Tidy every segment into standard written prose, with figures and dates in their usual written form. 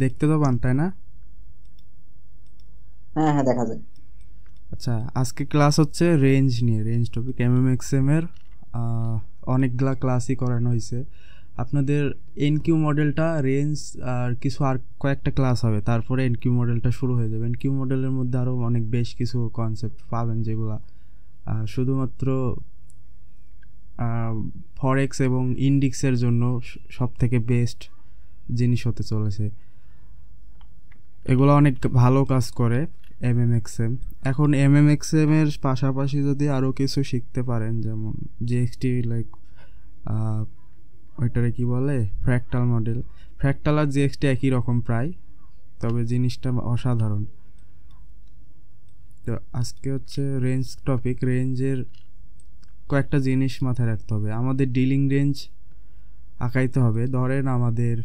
দেখতে তো পান তাই না? হ্যাঁ হ্যাঁ, দেখা যায়। আচ্ছা, আজকে ক্লাস হচ্ছে রেঞ্জ নিয়ে, রেঞ্জ টপিক এমএমএক্সএম এর। আহ, অনেকগুলা ক্লাসই করানো হয়েছে আপনাদের। এনকিউ মডেলটা রেঞ্জ আর কিছু আর কয়েকটা ক্লাস হবে, তারপরে এনকিউ মডেলটা শুরু হয়ে যাবে। এনকিউ মডেলের মধ্যে আরও অনেক বেশ কিছু কনসেপ্ট পাবেন যেগুলা শুধুমাত্র ফরেক্স এবং ইন্ডিক্সের জন্য সব থেকে বেস্ট জিনিস হতে চলেছে। এগুলো অনেক ভালো কাজ করে এমএমএক্সএম। এখন এমএমএক্সএম এর পাশাপাশি যদি আরও কিছু শিখতে পারেন, যেমন জিএক্সটি, লাইক ওইটারে কি বলে, ফ্র্যাক্টাল মডেল। ফ্র্যাক্টাল আর জিএক্সটি একই রকম প্রায়, তবে জিনিসটা অসাধারণ। তো আজকে হচ্ছে রেঞ্জ টপিক। রেঞ্জের কয়েকটা জিনিস মাথায় রাখতে হবে। আমাদের ডিলিং রেঞ্জ আঁকাইতে হবে। ধরেন আমাদের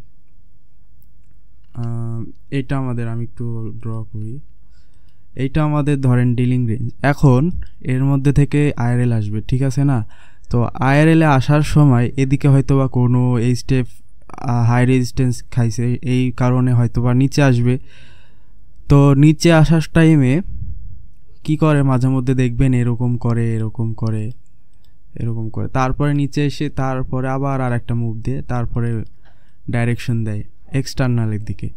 এটা আমাদের, আমি একটু ড্র করি। এইটা আমাদের ধরেন ডিলিং রেঞ্জ। এখন এর মধ্যে থেকে আইআরএল আসবে, ঠিক আছে না? তো আইআরএলে আসার সময় এদিকে হয়তো বা কোনো এই স্টেপ হাই রেজিস্ট্যান্স খাইছে, এই কারণে হয়তো বা নিচে আসবে। তো নিচে আসার টাইমে কি করে, মাঝে মধ্যে দেখবেন এরকম করে, এরকম করে, এরকম করে, তারপরে নিচে এসে তারপরে আবার আর একটা মুভ দিয়ে তারপরে ডাইরেকশন দেয় এক্সটার্নালের দিকে।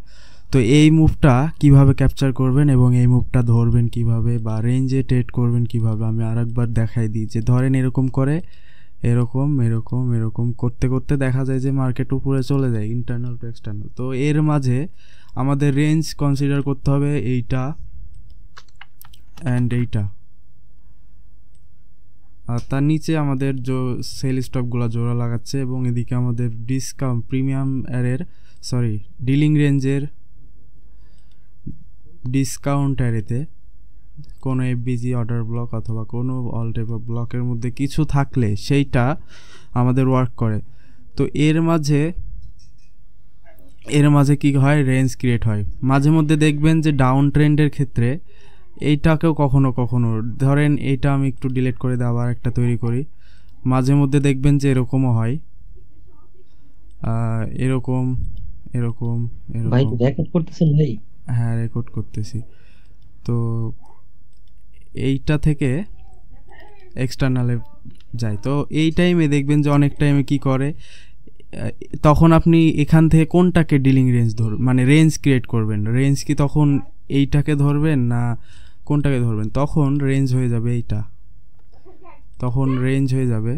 তো এই মুভটা কিভাবে ক্যাপচার করবেন এবং এই মুভটা ধরবেন কিভাবে, বা রেঞ্জে ট্রেড করবেন কিভাবে, আমি আরেকবার দেখাই দিই। যে ধরেন এরকম করে, এরকম এরকম এরকম করতে করতে দেখা যায় যে মার্কেট উপরে চলে যায়, ইন্টারনাল টু এক্সটার্নাল। তো এর মাঝে আমাদের রেঞ্জ কনসিডার করতে হবে এইটা অ্যান্ড এইটা। আর তার নিচে আমাদের সেল স্টপগুলো জোড়া লাগাচ্ছে, এবং এদিকে আমাদের ডিসকাউন্ট প্রিমিয়াম এর, সরি, ডিলিং রেঞ্জের ডিসকাউন্ট অ্যারেতে কোনো এফবিজি অর্ডার ব্লক অথবা কোনো অল টাইপ অফ ব্লকের মধ্যে কিছু থাকলে সেইটা আমাদের ওয়ার্ক করে। তো এর মাঝে কি হয়, রেঞ্জ ক্রিয়েট হয়। মাঝে মধ্যে দেখবেন যে ডাউন ট্রেন্ডের ক্ষেত্রে এইটাকেও কখনো কখনো, ধরেন এইটা আমি একটু ডিলিট করে দিয়ে আবার একটা তৈরি করি। মাঝে মধ্যে দেখবেন যে এরকমও হয়, এরকম এরকম ভাই এরকম। রেকর্ড করতেছেন ভাই? হ্যাঁ, রেকর্ড করতেছি। তো এইটা থেকে এক্সটার্নালে যায়। তো এই টাইমে দেখবেন যে অনেক টাইমে কি করে, তখন আপনি এখান থেকে কোনটাকে ডিলিং রেঞ্জ মানে রেঞ্জ ক্রিয়েট করবেন। রেঞ্জ কি তখন এইটাকে ধরবেন না কোনটাকে ধরবেন? তখন রেঞ্জ হয়ে যাবে এইটা, তখন রেঞ্জ হয়ে যাবে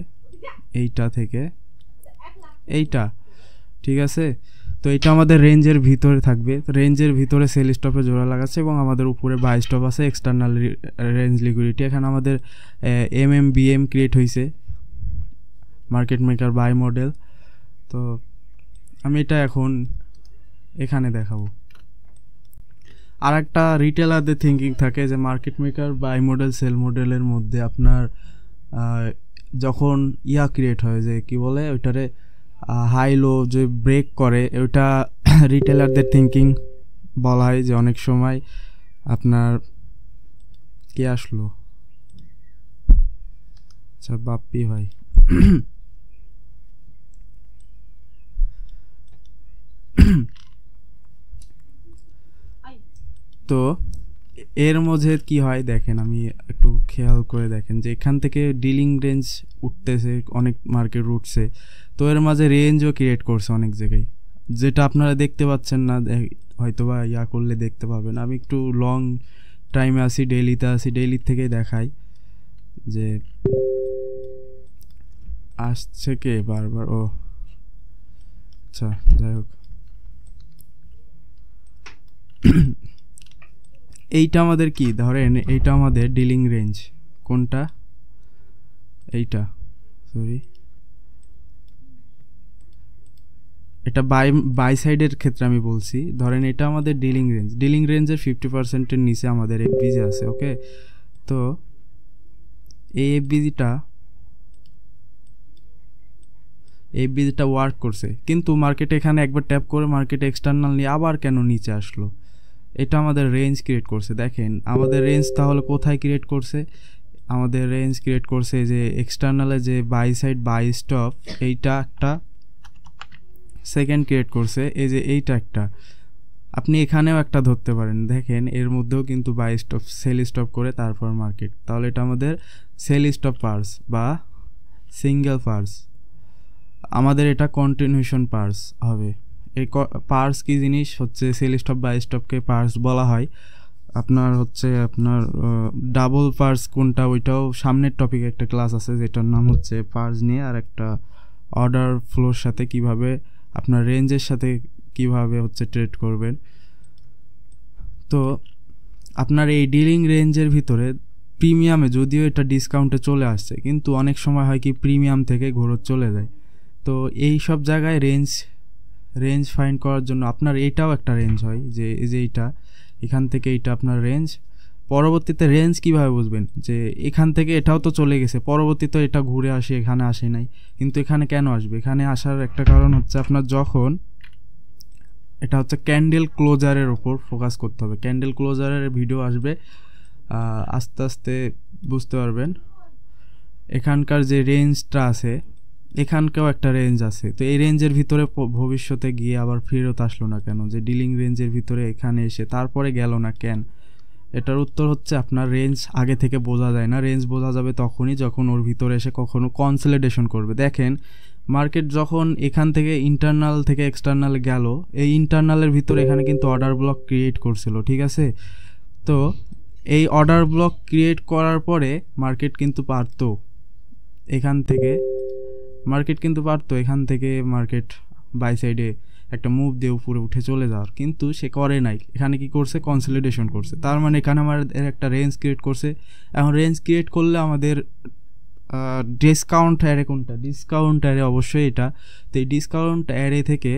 এইটা থেকে এইটা, ঠিক আছে? তো এটা আমাদের রেঞ্জের ভিতরে থাকবে। রেঞ্জের ভিতরে সেল স্টপে জোড়া লাগাচ্ছে এবং আমাদের উপরে বাই স্টপ আছে, এক্সটার্নাল রেঞ্জ লিকুইডিটি। এখানে আমাদের এমএমবিএম ক্রিয়েট হয়েছে, মার্কেট মেকার বাই মডেল। তো আমি এটা এখন এখানে দেখাবো। আর একটা রিটেলারদের থিঙ্কিং থাকে যে market maker buy model sell মডেলের মধ্যে আপনার যখন ক্রিয়েট হয়, যে কি বলে ওইটারে, হাই লো যে ব্রেক করে, ওইটা রিটেলারদের থিঙ্কিং বলা হয় যে অনেক সময় আপনার কে আসলো, আচ্ছা বাপ্পি ভাই। তো এর মধ্যে কি হয় দেখেন, আমি একটু খেয়াল করে দেখেন যে এখান থেকে ডিলিং রেঞ্জ উঠতেছে, অনেক মার্কেট উঠছে। তো এর মাঝে রেঞ্জও ক্রিয়েট করছে অনেক জায়গায়, যেটা আপনারা দেখতে পাচ্ছেন না, হয়তো বা করলে দেখতে পাবেন। আমি একটু লং টাইমে আসি, ডেইলিতে আসি, ডেইলির থেকেই দেখাই যে আসছে কে বারবার। ও আচ্ছা, যাই হোক। এইটা আমাদের কি, ধরেন এইটা আমাদের ডিলিং রেঞ্জ। কোনটা? এইটা, সরি, এটা বাই সাইডের ক্ষেত্রে আমি বলছি। ধরেন এটা আমাদের ডিলিং রেঞ্জ, ডিলিং রেঞ্জের 50%-এর নিচে আমাদের এফবিজি আছে, ওকে? তো এই এফবিজিটা ওয়ার্ক করছে, কিন্তু মার্কেটে এখানে একবার ট্যাপ করে মার্কেটে এক্সটার্নাল নিয়ে আবার কেন নিচে আসলো? এটা আমাদের রেঞ্জ ক্রিয়েট করছে। দেখেন আমাদের রেঞ্জ তাহলে কোথায় ক্রিয়েট করছে? আমাদের রেঞ্জ ক্রিয়েট করছে যে এক্সটার্নালে যে বাই সাইড বাই স্টপ, এইটা একটা সেকেন্ড ক্রিয়েট করছে, এই যে এইটা একটা, আপনি এখানেও একটা ধরতে পারেন, দেখেন এর মধ্যেও কিন্তু বাই স্টপ সেল স্টপ করে তারপর মার্কেট, তাহলে এটা আমাদের সেল স্টপ পার্স বা সিঙ্গেল পার্স, আমাদের এটা কন্টিনিউশন পার্স হবে। এই পার্স কি জিনিস হচ্ছে, সেল স্টপ বাই স্টপকে পার্স বলা হয়। আপনার হচ্ছে আপনার ডাবল পার্স কোনটা ওইটাও সামনের টপিকে একটা ক্লাস আছে যেটার নাম হচ্ছে পার্স নিয়ে, আর একটা অর্ডার ফ্লোর সাথে কিভাবে আপনার রেঞ্জের সাথে কিভাবে হচ্ছে ট্রেড করবেন। তো আপনার এই ডিলিং রেঞ্জের ভিতরে প্রিমিয়ামে যদিও এটা ডিসকাউন্টে চলে আসছে, কিন্তু অনেক সময় হয় কি প্রিমিয়াম থেকে ঘোরত চলে যায়। তো এই সব জায়গায় রেঞ্জ ফাইন্ড করার জন্য আপনার এটাও একটা রেঞ্জ হয়, যে এই যে এইটা এখান থেকে এইটা আপনার রেঞ্জ। পরবর্তীতে রেঞ্জ কিভাবে বুঝবেন, যে এখান থেকে এটাও তো চলে গেছে, পরবর্তীতে এটা ঘুরে আসে এখানে আসে নাই, কিন্তু এখানে কেন আসবে? এখানে আসার একটা কারণ হচ্ছে আপনার যখন এটা হচ্ছে ক্যান্ডেল ক্লোজারের ওপর ফোকাস করতে হবে। ক্যান্ডেল ক্লোজারের ভিডিও আসবে, আস্তে আস্তে বুঝতে পারবেন। এখানকার যে রেঞ্জটা আছে, এখানকেও একটা রেঞ্জ আছে, তো এই রেঞ্জের ভিতরে ভবিষ্যতে গিয়ে আবার ফেরত আসলো না কেন? যে ডিলিং রেঞ্জের ভিতরে এখানে এসে তারপরে গেল না কেন? এটার উত্তর হচ্ছে আপনার রেঞ্জ আগে থেকে বোঝা যায় না। রেঞ্জ বোঝা যাবে তখনই যখন ওর ভিতরে এসে কখনো কনসলিডেশন করবে। দেখেন মার্কেট যখন এখান থেকে ইন্টারনাল থেকে এক্সটার্নাল গেল, এই ইন্টারনালের ভিতরে এখানে কিন্তু অর্ডার ব্লক ক্রিয়েট করছিল, ঠিক আছে? তো এই অর্ডার ব্লক ক্রিয়েট করার পরে মার্কেট কিন্তু পারতো এখান থেকে মার্কেট বাই সাইডে একটা মুভ দিয়ে উপরে উঠে চলে যাওয়ার, কিন্তু সে করে নাই। এখানে কি করছে? কনসলিডেশন করছে। তার মানে এখানে আমাদের একটা রেঞ্জ ক্রিয়েট করছে। এখন রেঞ্জ ক্রিয়েট করলে আমাদের ডিসকাউন্ট অ্যারে কোনটা? ডিসকাউন্ট অ্যারে অবশ্যই এটা। তো এই ডিসকাউন্ট অ্যারে থেকে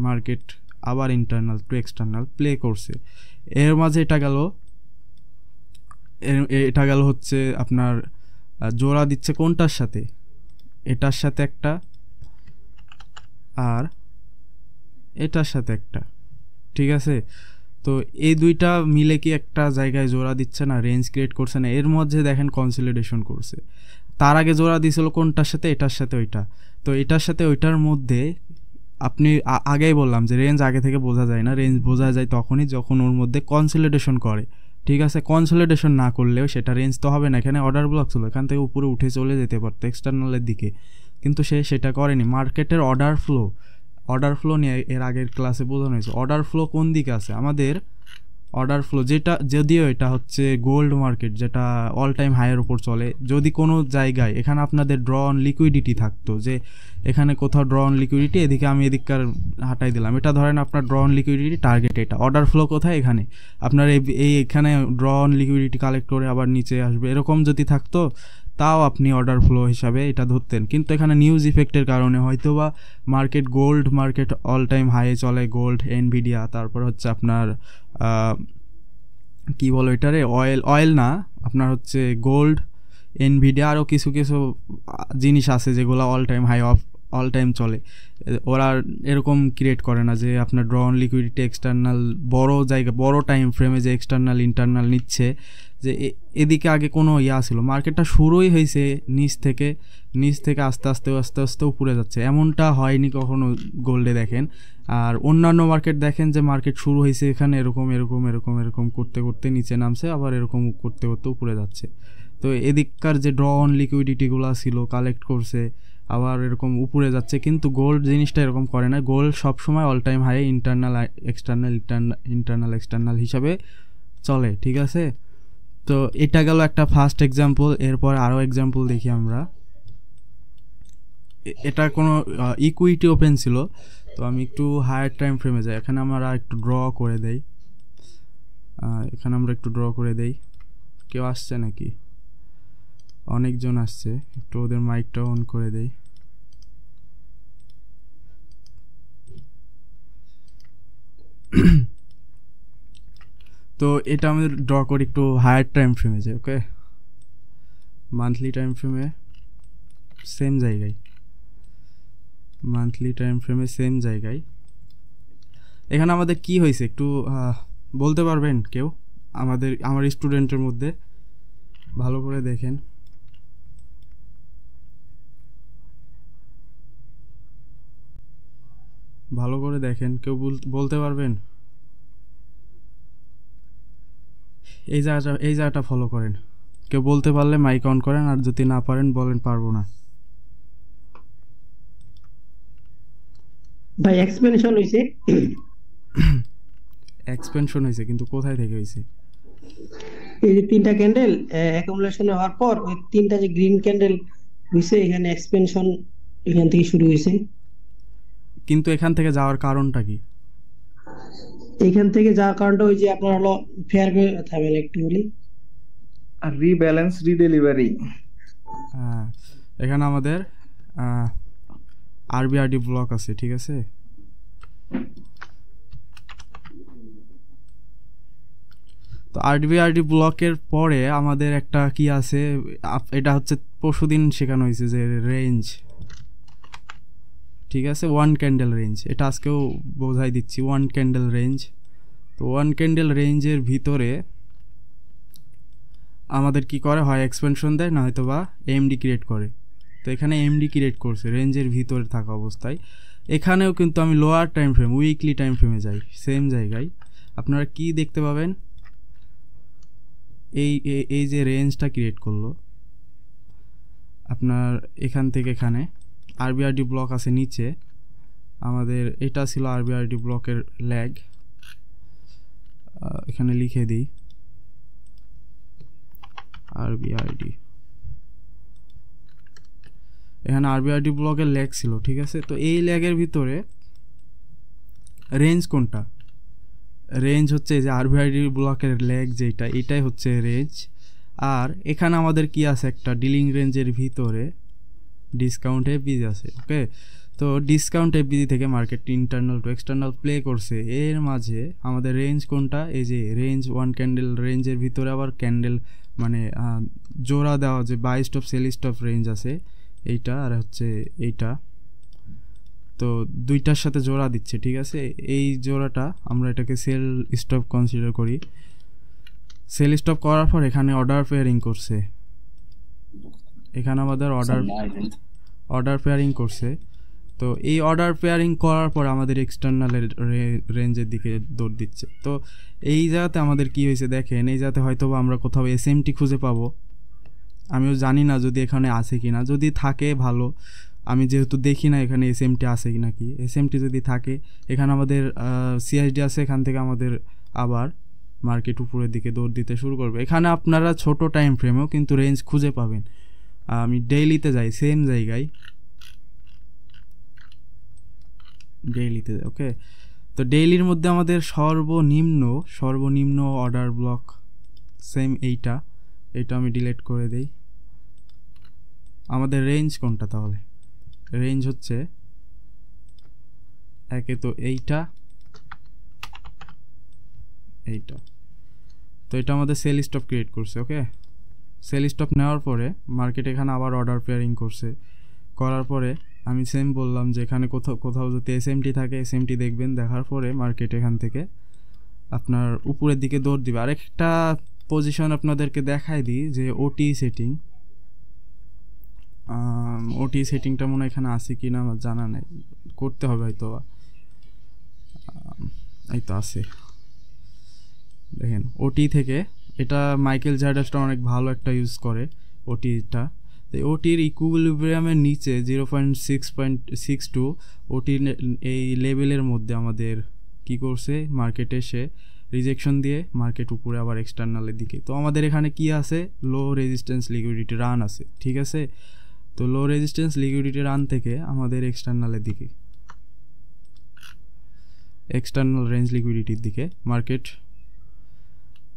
মার্কেট আবার ইন্টারনাল টু এক্সটার্নাল প্লে করছে। এর মাঝে এটা গেল হচ্ছে আপনার জোড়া দিচ্ছে কোনটার সাথে? এটার সাথে একটা, আর এটার সাথে একটা, ঠিক আছে? তো এই দুইটা মিলে কি একটা জায়গায় জোড়া দিচ্ছে না, রেঞ্জ ক্রিয়েট করছে না? এর মধ্যে দেখেন কনসলিডেশন করছে। তার আগে জোড়া দিয়েছিল কোনটার সাথে? এটার সাথে ওইটা। তো এটার সাথে ওইটার মধ্যে আপনি আগেই বললাম যে রেঞ্জ আগে থেকে বোঝা যায় না, রেঞ্জ বোঝা যায় তখনই যখন ওর মধ্যে কনসলিডেশন করে, ঠিক আছে? কনসলিডেশন না করলেও সেটা রেঞ্জ তো হবে না। এখানে অর্ডার ব্লক ছিল, এখান থেকে উপরে উঠে চলে যেতে পারতো এক্সটার্নালের দিকে, কিন্তু সে সেটা করেনি। মার্কেটের অর্ডার ফ্লো নিয়ে এর আগের ক্লাসে বোঝানো হয়েছে। অর্ডার ফ্লো কোন দিকে আছে আমাদের? অর্ডার ফ্লো যেটা, যদিও এটা হচ্ছে গোল্ড মার্কেট যেটা অল টাইম হাইয়ের উপর চলে, যদি কোনো জায়গায় এখানে আপনাদের ড্র অন লিকুইডিটি থাকতো, যে এখানে কোথাও ড্র অন লিকুইডিটি, এদিকে আমি এদিককার হাঁটাই দিলাম, এটা ধরেন আপনার ড্র অন লিকুইডিটি টার্গেট, এটা অর্ডার ফ্লো কোথায়? এখানে আপনার এখানে ড্র অন লিকুইডিটি কালেক্ট করে আবার নিচে আসবে, এরকম যদি থাকতো তাও আপনি অর্ডার ফ্লো হিসাবে এটা ধরতেন। কিন্তু এখানে নিউজ ইফেক্টের কারণে হয়তো বা মার্কেট অল টাইম হাইয়ে চলে, গোল্ড, এনভিডিয়া, তারপর হচ্ছে আপনার কি বলো এটারে, অয়েল না, আপনার হচ্ছে গোল্ড, এনভিডিয়া, আরও কিছু কিছু জিনিস আছে যেগুলো অল টাইম চলে। ওরা এরকম ক্রিয়েট করে না যে আপনার ড্র অন লিকুইডিটি এক্সটার্নাল বড় টাইম ফ্রেমে যে এক্সটার্নাল ইন্টারনাল নিচ্ছে, যে এদিকে আগে কোনো ছিল, মার্কেটটা শুরুই হয়েছে নিচ থেকে আস্তে আস্তে উপরে যাচ্ছে, এমনটা হয়নি কখনো গোল্ডে দেখেন। আর অন্যান্য মার্কেট দেখেন যে মার্কেট শুরু হয়েছে এখানে এরকম করতে করতে নিচে নামছে, আবার এরকম করতে করতে উপরে যাচ্ছে। তো এদিককার যে ড্র অন লিকুইডিটিগুলো ছিল কালেক্ট করছে, আবার এরকম উপরে যাচ্ছে, কিন্তু গোল্ড জিনিসটা এরকম করে না। গোল্ড সবসময় all time high internal external হিসাবে চলে, ঠিক আছে? তো এটা গেল একটা ফার্স্ট এক্সাম্পল। এরপর আরও এক্সাম্পল দেখি আমরা। এটা কোনো ইকুইটি ওপেন ছিল, তো আমি একটু হায়ার টাইম ফ্রেমে যাই। এখানে আমরা একটু ড্র করে দেই। কেউ আসছে নাকি? অনেকজন আসছে, একটু ওদের মাইকটা অন করে দেই। তো এটা আমাদের ড্র করি একটু হায়ার টাইম ফ্রেমে যাই। ওকে, মান্থলি টাইম ফ্রেমে সেম জায়গায় এখানে আমাদের কি হয়েছে একটু বলতে পারবেন কেউ? আমার স্টুডেন্টের মধ্যে ভালো করে দেখেন। কেউ বলতে পারবেন? এই জায়গাটা ফলো করেন, কেউ বলতে পারলে মাইক অন করেন, আর যদি না পারেন বলেন পারবো না। ভাই এক্সপেনশন হইছে। এক্সপেনশন হয়েছে, কিন্তু কোথায় থেকে হয়েছে? এই যে তিনটা ক্যান্ডেল অ্যাকুমুলেশন হওয়ার পর ওই তিনটা যে গ্রিন ক্যান্ডেল হইছে, এখানে এক্সপেনশন এখান থেকে শুরু হয়েছে। কিন্তু এখান থেকে যাওয়ার কারণটা কি? এখান থেকে যাওয়ার কারণটা ওই যে আপনার হলো ফেয়ার থাকবেন একটু বলি। আর রিব্যালেন্স রিডেলিভারি। এখানে আমাদের আরবিআরডি ব্লক আছে, ঠিক আছে। তো আরবিআরডি ব্লকের পরে আমাদের একটা কি আছে, এটা হচ্ছে পরশুদিন শেখানো হয়েছে যে রেঞ্জ, ঠিক আছে, ওয়ান ক্যান্ডেল রেঞ্জ। এটা আজকেও বোঝাই দিচ্ছি, ওয়ান ক্যান্ডেল রেঞ্জ। তো ওয়ান ক্যান্ডেল রেঞ্জের ভিতরে আমাদের কি করে, হয় এক্সপেনশন দেয়, না হয়তো বা এমডি ক্রিয়েট করে। তো এখানে এমডি ক্রিয়েট করছে রেঞ্জের ভিতরে থাকা অবস্থায়। এখানেও কিন্তু আমি lower time frame, weekly time ফ্রেমে যাই, সেম জায়গায় আপনারা কি দেখতে পাবেন, এই যে রেঞ্জটা ক্রিয়েট করলো আপনার এখান থেকে এখানে আরবিআরডি ব্লক আছে নিচে আমাদের, এটা ছিল আরবিআরডি ব্লকের ল্যাগ। এখানে লিখে দিই আরবিআরডি, এখানে আরবিআরডি ব্লকের ল্যাগ ছিল, ঠিক আছে। তো এই ল্যাগের ভিতরে রেঞ্জ কোনটা, রেঞ্জ হচ্ছে যে আরবিআরডি ব্লকের ল্যাগ যেটা, এটাই হচ্ছে রেঞ্জ। আর এখানে আমাদের কি আছে, একটা ডিলিং রেঞ্জের ভিতরে ডিসকাউন্ট এফবিজি আছে, ওকে। তো ডিসকাউন্ট এফবিজি থেকে market internal to external play করছে, এর মাঝে আমাদের রেঞ্জ কোনটা, এই যে রেঞ্জ ওয়ান ক্যান্ডেল রেঞ্জের ভিতরে আবার ক্যান্ডেল মানে জোড়া দেওয়া, যে buy stop sell stop range আছে এইটা, আর হচ্ছে এইটা। তো দুইটার সাথে জোড়া দিচ্ছে, ঠিক আছে। এই জোড়াটা আমরা এটাকে সেল স্টপ কনসিডার করি। সেল স্টপ করার পর এখানে অর্ডার পেয়ারিং করছে, এখানে আমাদের অর্ডার পেয়ারিং করছে। তো এই অর্ডার পেয়ারিং করার পর আমাদের এক্সটার্নালের রেঞ্জের দিকে দৌড় দিচ্ছে। তো এই জায়গাতে আমাদের কি হয়েছে দেখেন, এই জায়গাতে হয়তো আমরা কোথাও এসএমটি খুঁজে পাবো, আমিও জানি না যদি এখানে আছে কি না, যদি থাকে ভালো, আমি যেহেতু দেখি না এখানে এসএমটি আছে কি নাকি। এসএমটি যদি থাকে, এখানে আমাদের সিএসডি আছে, এখান থেকে আমাদের আবার মার্কেট উপরের দিকে দৌড় দিতে শুরু করবে। এখানে আপনারা ছোট টাইম ফ্রেমেও কিন্তু রেঞ্জ খুঁজে পাবেন। আমি ডেইলিতে যাই, সেম জায়গায় ডেইলিতে যাই, ওকে। তো ডেইলির মধ্যে আমাদের সর্বনিম্ন অর্ডার ব্লক সেম এইটা আমি ডিলিট করে দেই। আমাদের রেঞ্জ কোনটা তাহলে, রেঞ্জ হচ্ছে একে তো এইটা, তো এটা আমাদের সেল স্টপ ক্রিয়েট করছে, ওকে। সেল স্টপ নেওয়ার পরে মার্কেট এখানে আবার অর্ডার পেয়ারিং করছে, করার পরে আমি সেম বললাম যে এখানে কোথাও যদি এসএমটি থাকে, এসএমটি দেখবেন, দেখার পরে মার্কেট এখান থেকে আপনার উপরের দিকে দৌড় দিবে। আরেকটা পজিশন আপনাদেরকে দেখাই দিই, যে ওটি সেটিংটা মনে হয় এখানে আছে কি না আমার জানা নেই, করতে হবে হয়তো, এই তো আছে। দেখেন ওটি থেকে, এটা মাইকেল জার্ডাসটা অনেক ভালো একটা ইউজ করে ওটিটা। তো ওটির ইকুইলিব্রিয়ামের নিচে 0.6.62 ওটির এই লেভেলের মধ্যে আমাদের কি করছে, মার্কেটে এসে রিজেকশন দিয়ে মার্কেট উপরে আবার এক্সটার্নালের দিকে। তো আমাদের এখানে কি আছে, লো রেজিস্ট্যান্স লিকুইডিটি রান আছে, ঠিক আছে। তো লো রেজিস্ট্যান্স লিকুইডিটি রান থেকে আমাদের এক্সটার্নালের দিকে, এক্সটার্নাল রেঞ্জ লিকুইডিটির দিকে মার্কেট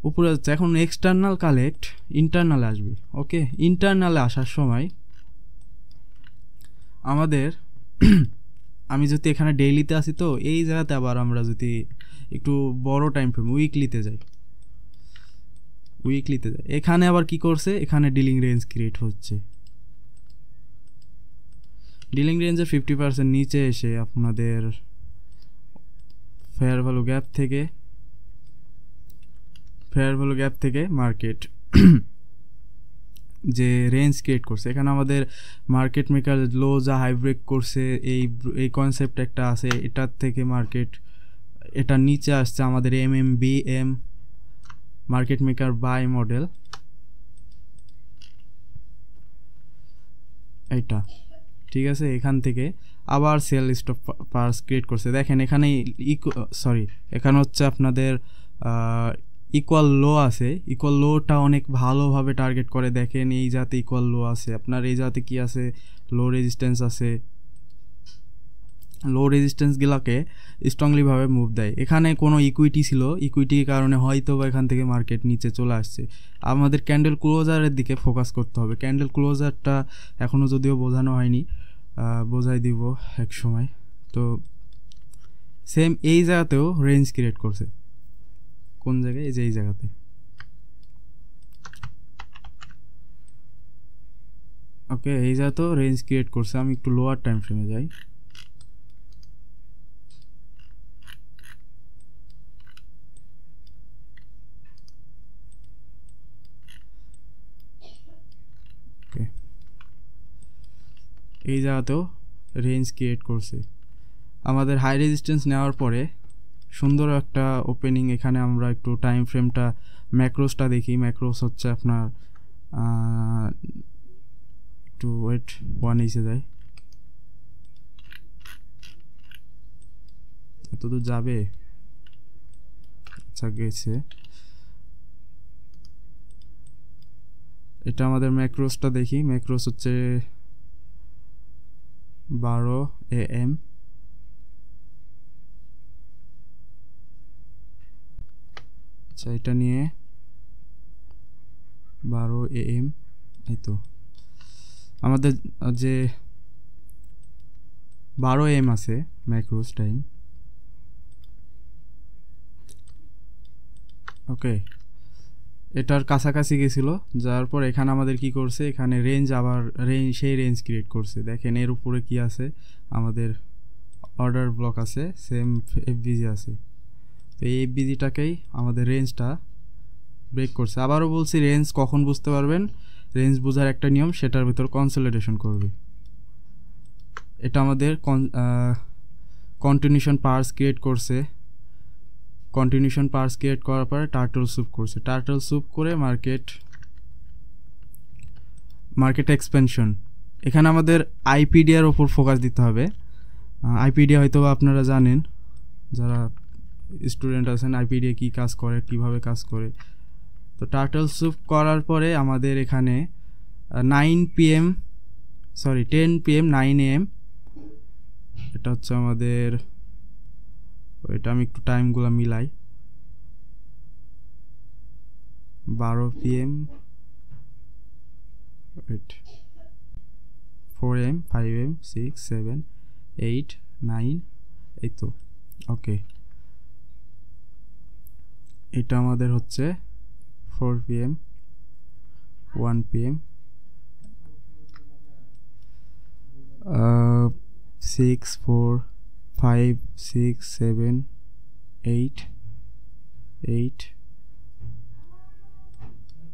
উপরে যাচ্ছে। এখন এক্সটার্নাল কালেক্ট ইন্টারনালে আসবে, ওকে। ইন্টারনালে আসার সময় আমাদের আমি যদি এখানে ডেইলিতে আসি, তো এই জায়গাতে আবার আমরা যদি একটু বড় টাইম ফ্রেম উইকলিতে যাই, এখানে আবার কি করছে, এখানে ডিলিং রেঞ্জ ক্রিয়েট হচ্ছে। ডিলিং রেঞ্জের 50% নিচে এসে আপনাদের ফেয়ার ভ্যালু গ্যাপ থেকে মার্কেট যে রেঞ্জ ক্রিয়েট করছে, এখানে আমাদের মার্কেট মেকার লো যা হাই ব্রেক করছে, এই কনসেপ্ট একটা আছে, এটার থেকে মার্কেট এটা নিচে আসছে আমাদের এমএমবিএম মার্কেট মেকার বাই মডেল, এইটা ঠিক আছে। এখান থেকে আবার সেল স্টপ পার্স ক্রিয়েট করছে। দেখেন এখানে এখানে হচ্ছে আপনাদের ইকুয়াল লো আছে। ইকুয়াল লোটা অনেক ভালোভাবে টার্গেট করে। দেখেন এই জাতে ইকুয়াল লো আছে, আপনার এই জাতে কি আছে, লো রেজিস্ট্যান্স আছে। লো রেজিস্ট্যান্সগুলোকে স্ট্রংলিভাবে মুভ দেয়। এখানে কোনো ইকুইটি ছিল, ইকুইটির কারণে হয়তো বা এখান থেকে মার্কেট নিচে চলে আসছে। আমাদের ক্যান্ডেল ক্লোজারের দিকে ফোকাস করতে হবে। ক্যান্ডেল ক্লোজারটা এখনও যদিও বোঝানো হয়নি, বোঝাই দিব এক সময়। তো সেম এই জায়গাতেও রেঞ্জ ক্রিয়েট করছে। কোন জায়গায়? এই যে এই জায়গাতে। ওকে, এই জায়গাতেও রেঞ্জ ক্রিয়েট করছে। আমি একটু লোয়ার টাইম ফ্রেমে যাই। এই জায়গাতেও রেঞ্জ ক্রিয়েট করছে। আমাদের হাই রেজিস্ট্যান্স নেওয়ার পরে সুন্দর একটা ওপেনিং। এখানে আমরা একটু টাইম ফ্রেমটা ম্যাক্রোসটা দেখি। ম্যাক্রোস হচ্ছে আপনার একটু ওয়েট, 1 এসে যায়। এত দূর যাবে? আচ্ছা গেছে। এটা আমাদের ম্যাক্রোসটা দেখি। ম্যাক্রোস হচ্ছে 12 AM। আচ্ছা এটা নিয়ে 12 AM। এই তো আমাদের যে 12 AM আছে ম্যাক্রোস টাইম। ওকে, এটার কাছাকাছি গেছিল। যার পর এখানে আমাদের কি করছে, এখানে রেঞ্জ আবার সেই রেঞ্জ ক্রিয়েট করছে। দেখেন এর উপরে কি আছে, আমাদের অর্ডার ব্লক আছে, সেম এফবিজি আছে। তো এই এফবিজিটাকেই আমাদের রেঞ্জটা ব্রেক করছে। আবারও বলছি, রেঞ্জ কখন বুঝতে পারবেন, রেঞ্জ বোঝার একটা নিয়ম, সেটার ভিতর কনসলিডেশন করবে। এটা আমাদের কন্টিনিউশন পার্স ক্রিয়েট করছে। কন্টিনিউশন পার্স ক্রিয়েট করার পরে টার্টল স্যুপ করছে। টার্টল স্যুপ করে মার্কেট এক্সপেনশন। এখানে আমাদের আইপিডিআর ওপর ফোকাস দিতে হবে। আইপিডিআ হয়তো আপনারা জানেন, যারা স্টুডেন্ট আছেন, আইপিডিআ কী কাজ করে, কিভাবে কাজ করে। তো টার্টল স্যুপ করার পরে আমাদের এখানে 10 PM 9 AM এটা হচ্ছে আমাদের, এটা আমি একটু টাইমগুলো মিলাই। 12 PM 4 AM 5 AM 6 7 8 9 এই তো। ওকে, এটা আমাদের হচ্ছে 4 PM 1 PM 6 4 5 6 7 8 8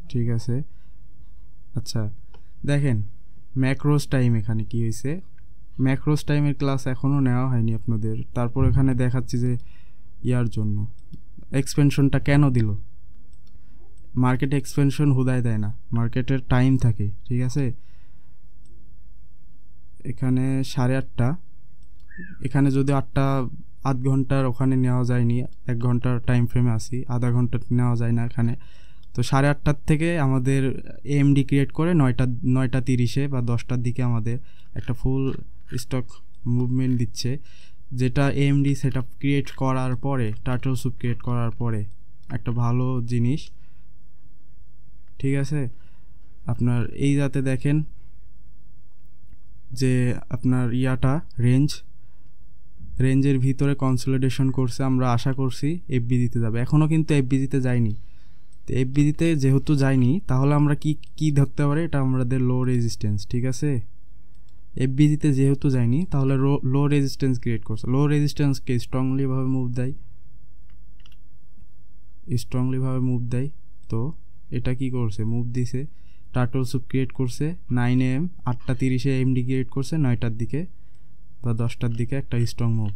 ঠিক আছে। আচ্ছা দেখেন ম্যাক্রোস টাইম এখানে কি হয়েছে। ম্যাক্রোস টাইমের ক্লাস এখনও নেওয়া হয়নি আপনাদের। তারপর এখানে দেখাচ্ছি যে ইয়ার জন্য এক্সপেনশনটা কেন দিল। মার্কেট এক্সপেনশন হুদায় দেয় না, মার্কেটের টাইম থাকে, ঠিক আছে। এখানে 8:30, এখানে যদি 8টা আধ ঘন্টার ওখানে নেওয়া যায়নি, 1 ঘন্টার টাইম ফ্রেমে আসি, আধা ঘন্টা নেওয়া যায় না এখানে। তো 8:30 থেকে আমাদের এএমডি ক্রিয়েট করে 9:30 বা 10টার দিকে আমাদের একটা ফুল স্টক মুভমেন্ট দিচ্ছে, যেটা এএমডি সেট আপ ক্রিয়েট করার পরে, টার্টল স্যুপ ক্রিয়েট করার পরে একটা ভালো জিনিস, ঠিক আছে। আপনার এই যাতে দেখেন যে আপনার ইয়াটা রেঞ্জের ভিতরে কনসলিডেশন করছে। আমরা আশা করছি এফবিজিতে যাবে, এখনও কিন্তু এফবিজিতে যায়নি। তো এফবিজিতে যেহেতু যায়নি, তাহলে আমরা কি ধরতে পারি, এটা আমাদের লো রেজিস্ট্যান্স, ঠিক আছে। এফবিজিতে যেহেতু যায়নি, তাহলে লো রেজিস্ট্যান্স ক্রিয়েট করছে। লো রেজিস্ট্যান্সকে স্ট্রংলিভাবে মুভ দেয়। তো এটা কি করছে, মুভ দিছে, টার্টল স্যুপ ক্রিয়েট করছে 9 AM, 8:30 এমডি ক্রিয়েট করছে 9টার দিকে বা 10টার দিকে একটা স্ট্রং মুভ।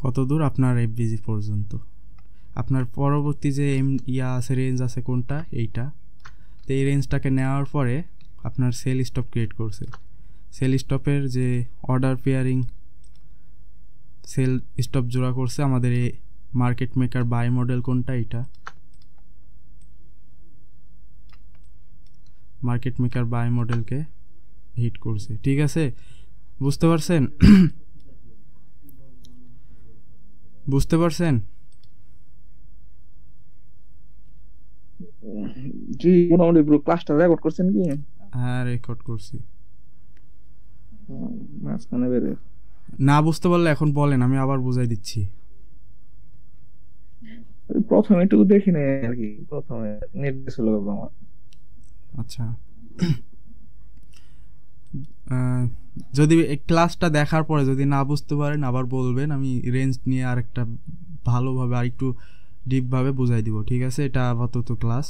কত দূর আপনার এফবিজি পর্যন্ত, আপনার পরবর্তী যে আছে রেঞ্জ আছে কোনটা, এইটা। তো এই রেঞ্জটাকে নেওয়ার পরে আপনার সেল স্টপ ক্রিয়েট করছে। সেল স্টপের যে অর্ডার পেয়ারিং সেল স্টপ জোড়া করছে আমাদের এই মার্কেট মেকার বাই মডেল কোনটা, এইটা মার্কেট মেকার বাই মডেলকে হিট করছে। ঠিক আছে, বুঝতে পারছেন? বুঝতে পারছেন? জি মোটামুটি পুরো ক্লাসটা রেকর্ড করছেন কি? হ্যাঁ রেকর্ড করছি। মাঝখানে বেরে না বুঝতে পারলে এখন বলেন, আমি আবার বুঝাই দিচ্ছি। প্রথমে একটু দেখি না আর কি, প্রথমে নেট ছিল আমার। আচ্ছা, যদি এই ক্লাসটা দেখার পরে যদি না বুঝতে পারেন আবার বলবেন, আমি রেঞ্জ নিয়ে আরেকটা ভালোভাবে আরেকটু ডিপভাবে বুঝাই দিব। ঠিক আছে, এটা আপাতত ক্লাস।